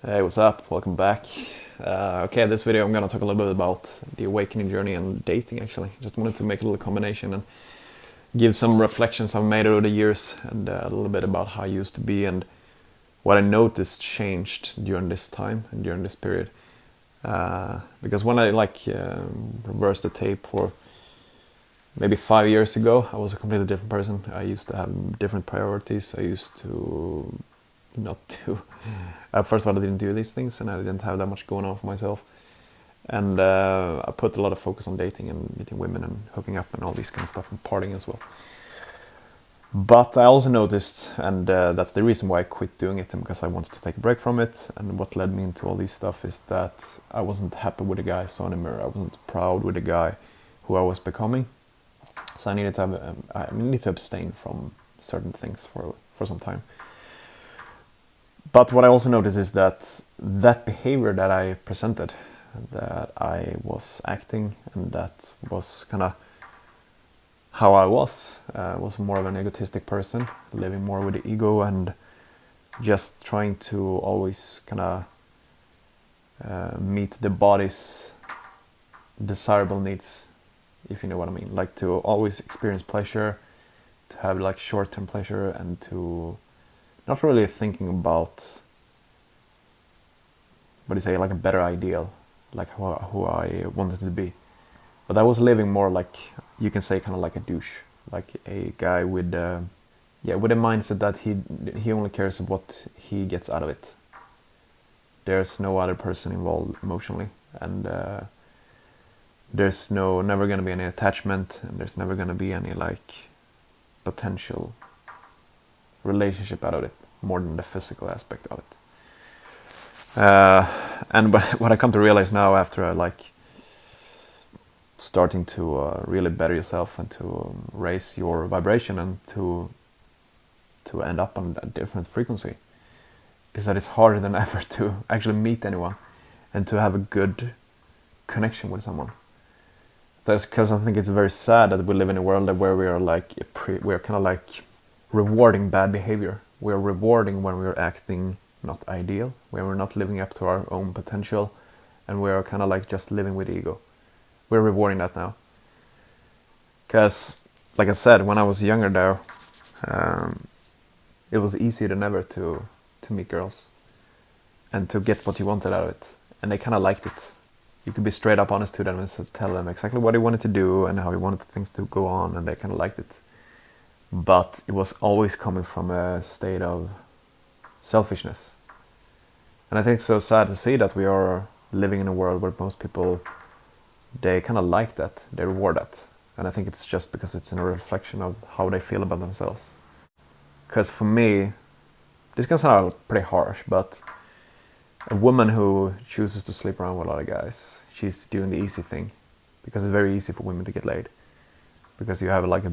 Hey, what's up? Welcome back. Okay, this video I'm gonna talk a little bit about the awakening journey and dating actually. Just wanted to make a little combination and give some reflections I've made over the years and a little bit about how I used to be and what I noticed changed during this time and during this period. Because when I reversed the tape for maybe 5 years ago, I was a completely different person. I used to have different priorities. I used to not do. First of all, I didn't do these things, and I didn't have that much going on for myself. And I put a lot of focus on dating and meeting women and hooking up and all these kind of stuff and partying as well. But I also noticed, and that's the reason why I quit doing it, and because I wanted to take a break from it. And what led me into all this stuff is that I wasn't happy with the guy I saw in the mirror. I wasn't proud with the guy who I was becoming. So I needed to abstain from certain things for some time. But what I also noticed is that behavior that I presented, that I was acting, and that was kind of how I was more of an egotistic person, living more with the ego and just trying to always kind of meet the body's desirable needs, if you know what I mean. Like to always experience pleasure, to have like short-term pleasure, and to not really thinking about, what do you say, like a better ideal, like who I wanted to be. But I was living more like, you can say, kind of like a douche, like a guy with a mindset that he only cares what he gets out of it. There's no other person involved emotionally, and there's never gonna be any attachment, and there's never gonna be any like potential relationship out of it, more than the physical aspect of it. And what I come to realize now, after starting to really better yourself and to raise your vibration and to end up on a different frequency, is that it's harder than ever to actually meet anyone and to have a good connection with someone. That's because I think it's very sad that we live in a world where we are we're kind of like rewarding bad behavior. We're rewarding when we're acting not ideal, when we're not living up to our own potential, and we're kind of like just living with ego. We're rewarding that now. Because, like I said, when I was younger there, it was easier than ever to meet girls and to get what you wanted out of it. And they kind of liked it. You could be straight up honest to them and tell them exactly what you wanted to do and how you wanted things to go on, and they kind of liked it. But it was always coming from a state of selfishness. And I think it's so sad to see that we are living in a world where most people, they kind of like that, they reward that. And I think it's just because it's a reflection of how they feel about themselves. Because for me, this can sound pretty harsh, but a woman who chooses to sleep around with a lot of guys, she's doing the easy thing. Because it's very easy for women to get laid. Because you have like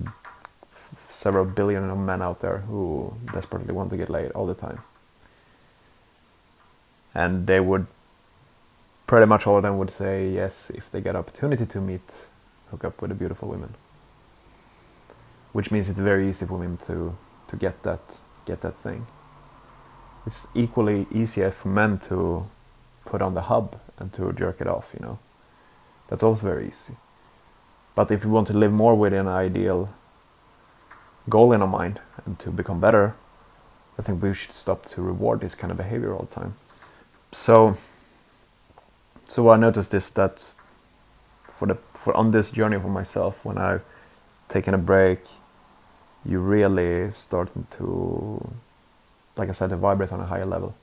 several billion of men out there who desperately want to get laid all the time. And they would, pretty much all of them would say yes if they get an opportunity to hook up with a beautiful women. Which means it's very easy for women to get that thing. It's equally easier for men to put on the hub and to jerk it off, you know. That's also very easy. But if we want to live more with an ideal goal in our mind and to become better, I think we should stop to reward this kind of behavior all the time. So I noticed this, that for on this journey for myself, when I've taken a break, you really started to, like I said, to vibrate on a higher level.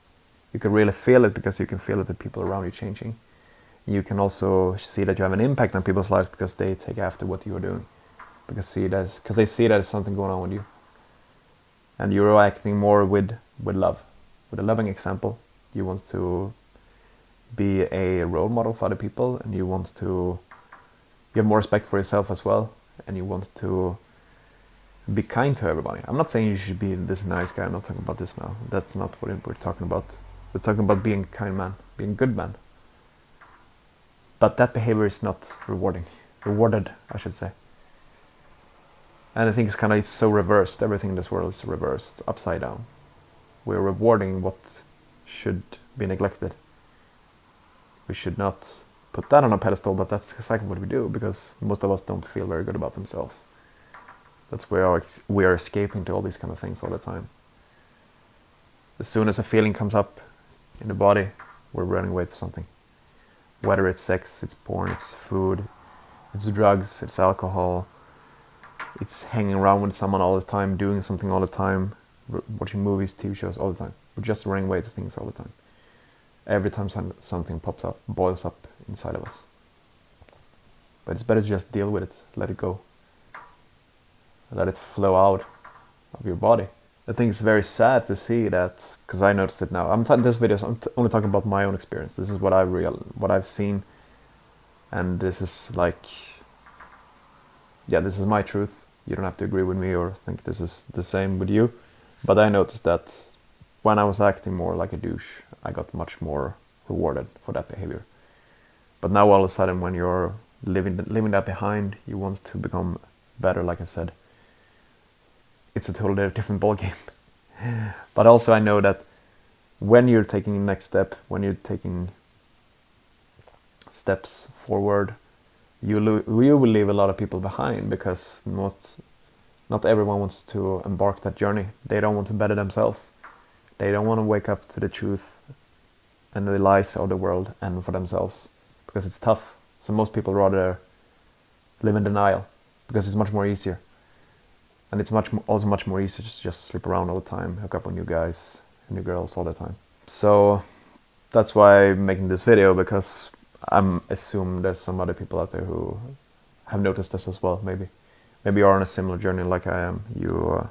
You can really feel it because you can feel that the people around you changing. You can also see that you have an impact on people's lives because they take after what you are doing. Because they see that there's something going on with you. And you're acting more with love. With a loving example. You want to be a role model for other people, and you have more respect for yourself as well, and you want to be kind to everybody. I'm not saying you should be this nice guy, I'm not talking about this now. That's not what we're talking about. We're talking about being a kind man, being a good man. But that behavior is not rewarded, I should say. And I think it's so reversed. Everything in this world is reversed, upside down. We're rewarding what be neglected. We should not put that on a pedestal, but that's exactly what we do, because most of us don't feel very good about themselves. That's where we are escaping to all these kind of things all the time. As soon as a feeling comes up in the body, we're running away to something. Whether it's sex, it's porn, it's food, it's drugs, it's alcohol, it's hanging around with someone all the time, doing something all the time, watching movies, TV shows all the time. We're just running away to things all the time. Every time something pops up, boils up inside of us. But it's better to just deal with it, let it go. Let it flow out of your body. I think it's very sad to see that, because I noticed it now. This video, I'm only talking about my own experience. This is what I've seen, and this is like, yeah, this is my truth. You don't have to agree with me or think this is the same with you. But I noticed that when I was acting more like a douche, I got much more rewarded for that behavior. But now all of a sudden, when you're leaving that behind, you want to become better, like I said. It's a totally different ballgame. But also I know that when you're taking the next step, when you're taking steps forward, you will leave a lot of people behind, because not everyone wants to embark that journey. They don't want to better themselves. They don't want to wake up to the truth and the lies of the world and for themselves, because it's tough. So most people rather live in denial, because it's much more easier. And it's also much more easy to just sleep around all the time, hook up with new guys and new girls all the time. So that's why I'm making this video, because I'm assuming there's some other people out there who have noticed this as well. Maybe you're on a similar journey like I am. You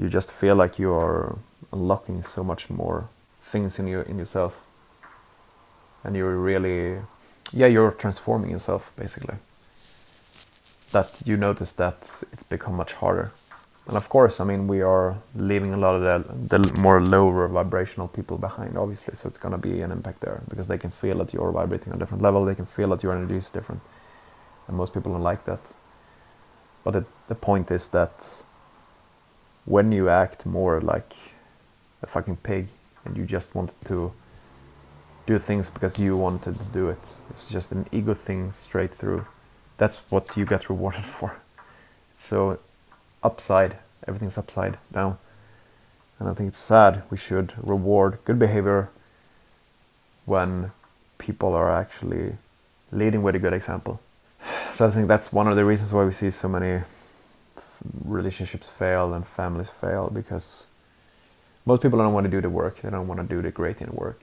just feel like you are unlocking so much more things in yourself, and you're transforming yourself basically. That you notice that it's become much harder. And of course, I mean, we are leaving a lot of the more lower vibrational people behind, obviously, so it's going to be an impact there, because they can feel that you're vibrating on a different level, they can feel that your energy is different, and most people don't like that. But the point is that when you act more like a fucking pig, and you just wanted to do things because you wanted to do it, it's just an ego thing straight through, that's what you get rewarded for. So everything's upside down. And I think it's sad. We should reward good behavior when people are actually leading with a good example. So I think that's one of the reasons why we see so many relationships fail and families fail, because most people don't want to do the work. They don't want to do the great inner work.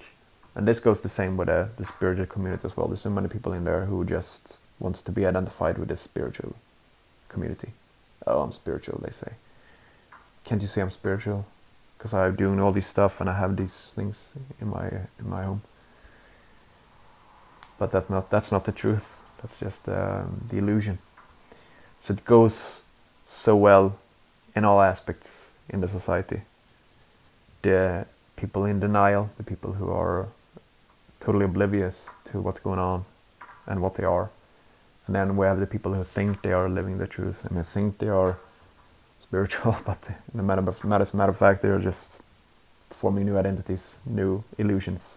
And this goes the same with the spiritual community as well. There's so many people in there who just wants to be identified with the spiritual community. Oh, I'm spiritual, they say. Can't you see I'm spiritual? Because I'm doing all this stuff and I have these things in my home. But that's not the truth. That's just the illusion. So it goes so well in all aspects in the society. The people in denial, the people who are totally oblivious to what's going on and what they are. And then we have the people who think they are living the truth and they think they are spiritual, but in a matter of fact, they're just forming new identities, new illusions,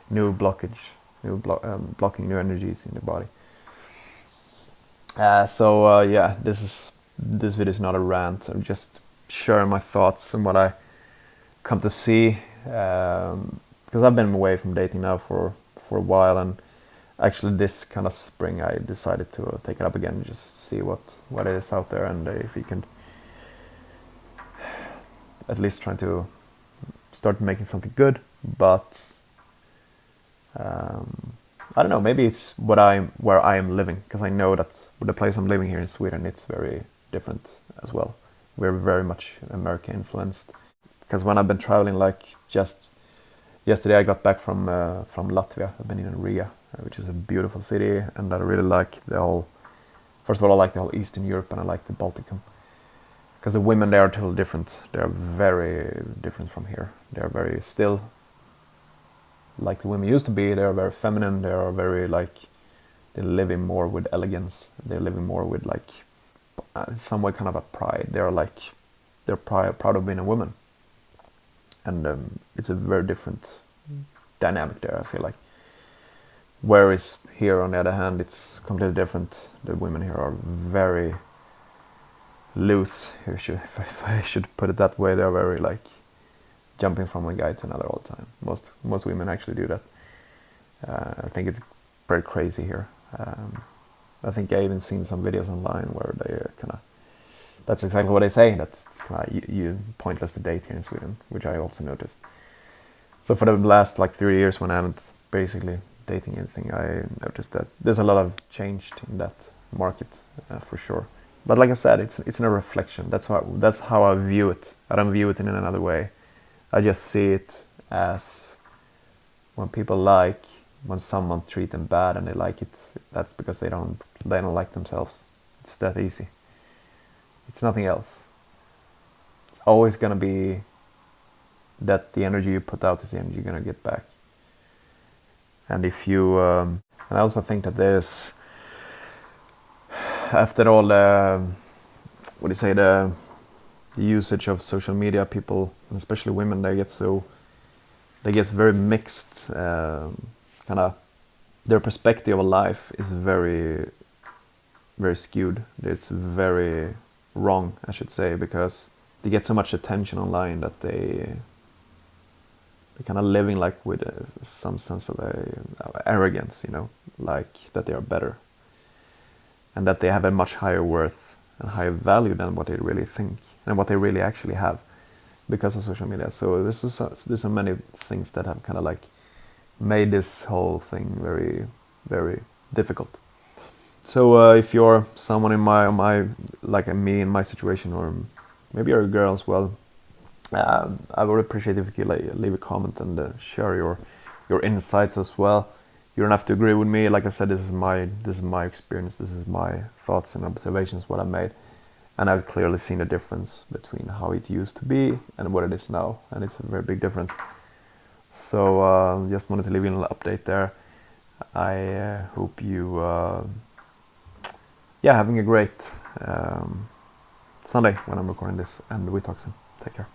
new blockage, blocking new energies in the body. Yeah, this video is not a rant. I'm just sharing my thoughts and what I come to see, because I've been away from dating now for a while, and actually this kind of spring I decided to take it up again, just see what it is out there, and if we can at least try to start making something good. But I don't know, maybe it's where I am living, because I know that with the place I'm living here in Sweden, it's very different as well. We're very much American influenced, because when I've been traveling, like just yesterday I got back from Latvia. I've been in Riga, which is a beautiful city, and I really like first of all, I like the whole Eastern Europe, and I like the Balticum, because the women there are totally different. They're very different from here. They're very still like the women used to be. They're very feminine. They are very they're living more with elegance. They're living more with some way kind of a pride. They're proud of being a woman, and it's a very different dynamic there, I feel like. Whereas here, on the other hand, it's completely different. The women here are very loose, if I should put it that way. They're very like jumping from one guy to another all the time. Most women actually do that. I think it's very crazy here. I think I even seen some videos online where they kind of, that's exactly what they say. That's kind of you pointless to date here in Sweden, which I also noticed. So for the last like 3 years, when I haven't basically dating anything, I noticed that there's a lot of change in that market for sure. But like I said, it's a reflection. That's how I view it. I don't view it in another way. I just see it as when people like, when someone treats them bad and they like it, that's because they don't like themselves. It's that easy. It's nothing else. It's always gonna be that the energy you put out is the energy you're gonna get back. And if you, and I also think that there's, after all the, the usage of social media, people, and especially women, they get very mixed. Kind of, their perspective of life is very, very skewed. It's very wrong, I should say, because they get so much attention online that they're kind of living like with some sense of arrogance, like that they are better, and that they have a much higher worth and higher value than what they really think and what they really actually have because of social media. So there's so many things that have kind of like made this whole thing very, very difficult. So if you're someone in my like me in my situation, or maybe you're a girl as well, I would appreciate if you could leave a comment and share your insights as well. You don't have to agree with me. Like I said, this is my experience. This is my thoughts and observations, what I made, and I've clearly seen a difference between how it used to be and what it is now, and it's a very big difference. So just wanted to leave you an update there. I hope you having a great Sunday when I'm recording this, and we talk soon. Take care.